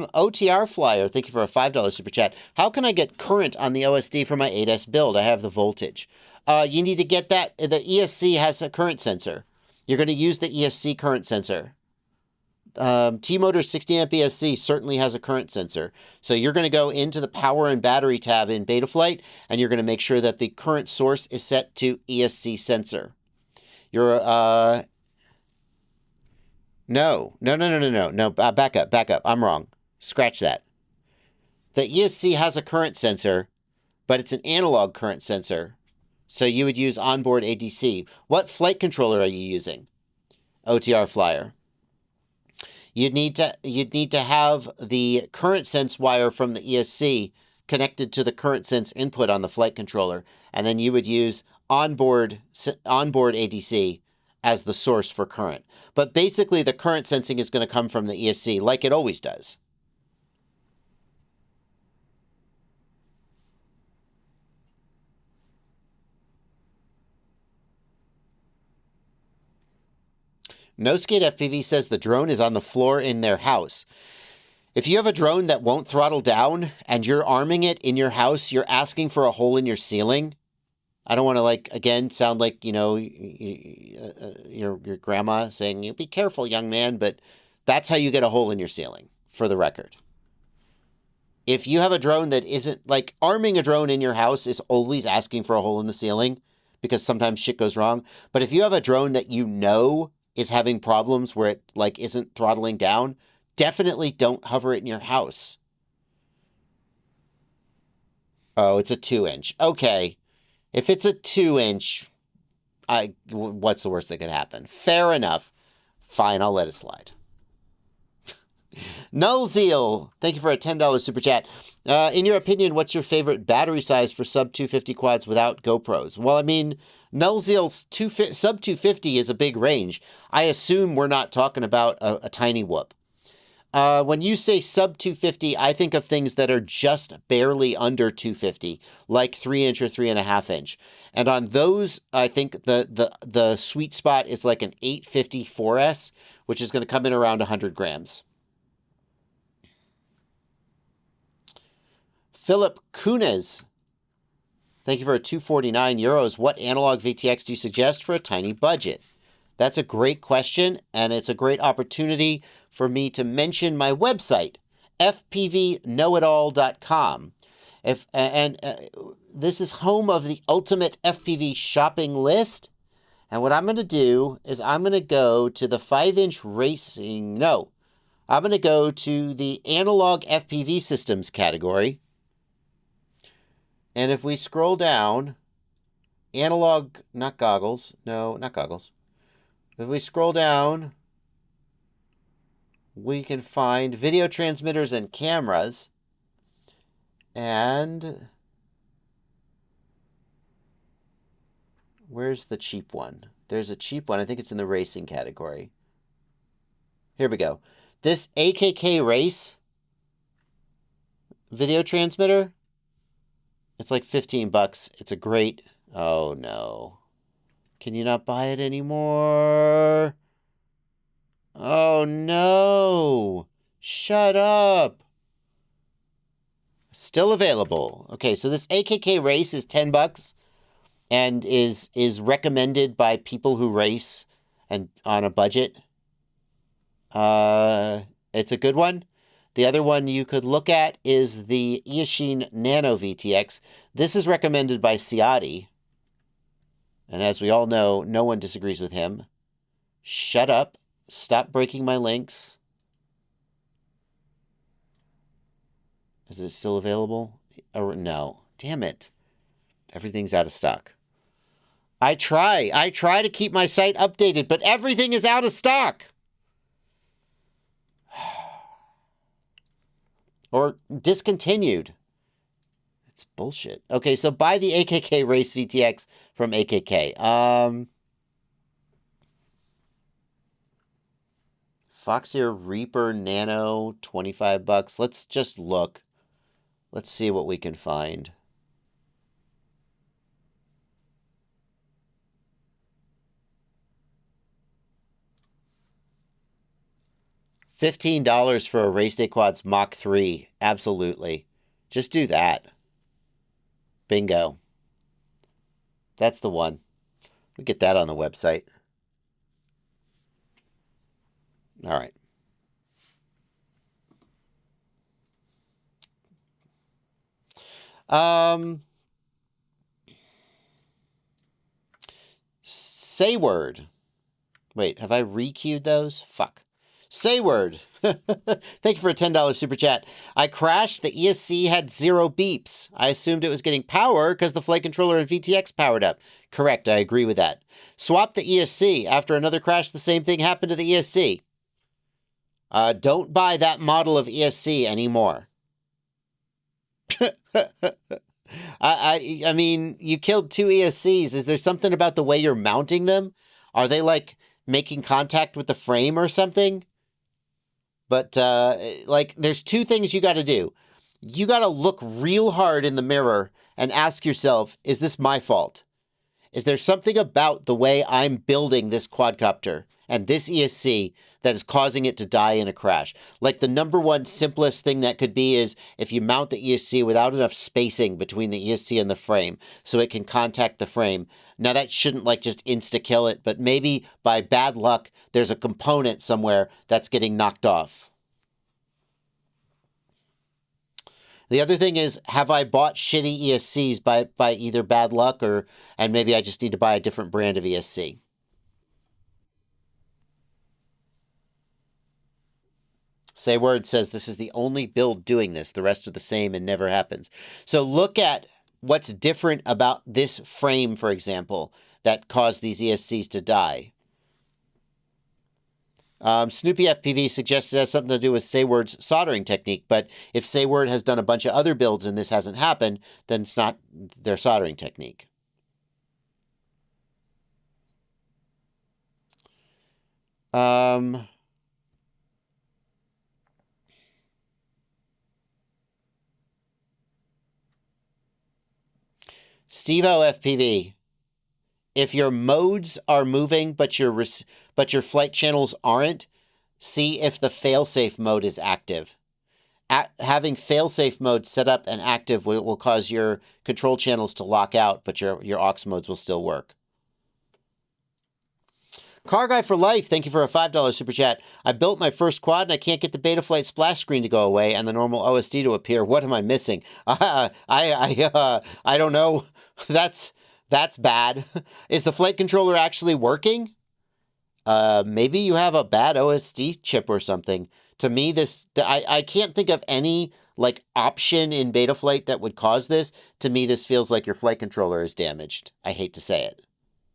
OTR Flyer, thank you for a $5 super chat. How can I get current on the OSD for my 8S build? I have the voltage. You need to get that. The ESC has a current sensor. You're going to use the ESC current sensor. T-Motor 60 amp ESC certainly has a current sensor. So you're going to go into the power and battery tab in Betaflight, and you're going to make sure that the current source is set to ESC sensor. You're, no, back up. I'm wrong. Scratch that. The ESC has a current sensor, but it's an analog current sensor. So you would use onboard ADC. What flight controller are you using? OTR Flyer. You'd need to have the current sense wire from the ESC connected to the current sense input on the flight controller, and then you would use onboard ADC as the source for current. But basically, the current sensing is going to come from the ESC, like it always does. No Skate FPV says the drone is on the floor in their house. If you have a drone that won't throttle down and you're arming it in your house, you're asking for a hole in your ceiling. I don't want to, like, again, sound like, you know, your grandma saying, "You be careful, young man," but that's how you get a hole in your ceiling, for the record. If you have a drone that isn't, like, arming a drone in your house is always asking for a hole in the ceiling because sometimes shit goes wrong. But if you have a drone that you know is having problems where it, like, isn't throttling down, definitely don't hover it in your house. Oh, it's a 2-inch. Okay. If it's a 2-inch, what's the worst that could happen? Fair enough. Fine, I'll let it slide. Null Zeal, thank you for a $10 super chat. In your opinion, what's your favorite battery size for sub 250 quads without GoPros? Well, I mean, Null Zeal's sub 250 is a big range. I assume we're not talking about a tiny whoop. When you say sub 250, I think of things that are just barely under 250, like 3-inch or 3.5-inch. And on those, I think the sweet spot is like an 850 4S, which is going to come in around 100 grams. Philip Kunes, thank you for a 249 euros. What analog VTX do you suggest for a tiny budget? That's a great question, and it's a great opportunity for me to mention my website, fpvknowitall.com. This is home of the ultimate FPV shopping list. And what I'm going to do is I'm going to go to the 5-inch racing. No, I'm going to go to the analog FPV systems category. And if we scroll down, analog, not goggles. No, not goggles. If we scroll down, we can find video transmitters and cameras. And where's the cheap one? There's a cheap one. I think it's in the racing category. Here we go. This AKK Race video transmitter, it's like 15 bucks. It's a great... Oh, no. Can you not buy it anymore? Oh, no. Shut up. Still available. Okay, so this AKK Race is 10 bucks and is recommended by people who race and on a budget. It's a good one. The other one you could look at is the ESC Nano VTX. This is recommended by Ciotti. And as we all know, no one disagrees with him. Shut up. Stop breaking my links. Is it still available? Or no. Damn it. Everything's out of stock. I try to keep my site updated, but everything is out of stock. Or discontinued. It's bullshit. Okay, so buy the AKK Race VTX from AKK. Foxeer Reaper Nano, 25 bucks. Let's just look. Let's see what we can find. $15 for a Race Day Quads Mach 3. Absolutely. Just do that. Bingo. That's the one. We'll get that on the website. All right. Say word. Wait, have I re-queued those? Fuck. Say word. Thank you for a $10 super chat. I crashed. The ESC had 0 beeps. I assumed it was getting power because the flight controller and VTX powered up. Correct. I agree with that. Swap the ESC. After another crash, the same thing happened to the ESC. Don't buy that model of ESC anymore. I mean, you killed 2 ESCs. Is there something about the way you're mounting them? Are they like making contact with the frame or something? But like, there's 2 things you got to do. You got to look real hard in the mirror and ask yourself, is this my fault? Is there something about the way I'm building this quadcopter and this ESC that is causing it to die in a crash? Like, the number one simplest thing that could be is if you mount the ESC without enough spacing between the ESC and the frame so it can contact the frame. Now, that shouldn't like just insta-kill it, but maybe by bad luck, there's a component somewhere that's getting knocked off. The other thing is, have I bought shitty ESCs by either bad luck and maybe I just need to buy a different brand of ESC? Say Word says this is the only build doing this. The rest are the same and never happens. So look at what's different about this frame, for example, that caused these ESCs to die. Snoopy FPV suggests it has something to do with Sayword's soldering technique, but if Sayword has done a bunch of other builds and this hasn't happened, then it's not their soldering technique. Steve-O FPV, if your modes are moving but your flight channels aren't, see if the failsafe mode is active. Having failsafe mode set up and active will cause your control channels to lock out, but your aux modes will still work. Car Guy for Life, thank you for a $5 super chat. I built my first quad and I can't get the Betaflight splash screen to go away and the normal OSD to appear. What am I missing? I don't know. That's bad. Is the flight controller actually working? Maybe you have a bad OSD chip or something. To me, I can't think of any like option in Betaflight that would cause this. To me, this feels like your flight controller is damaged. I hate to say it.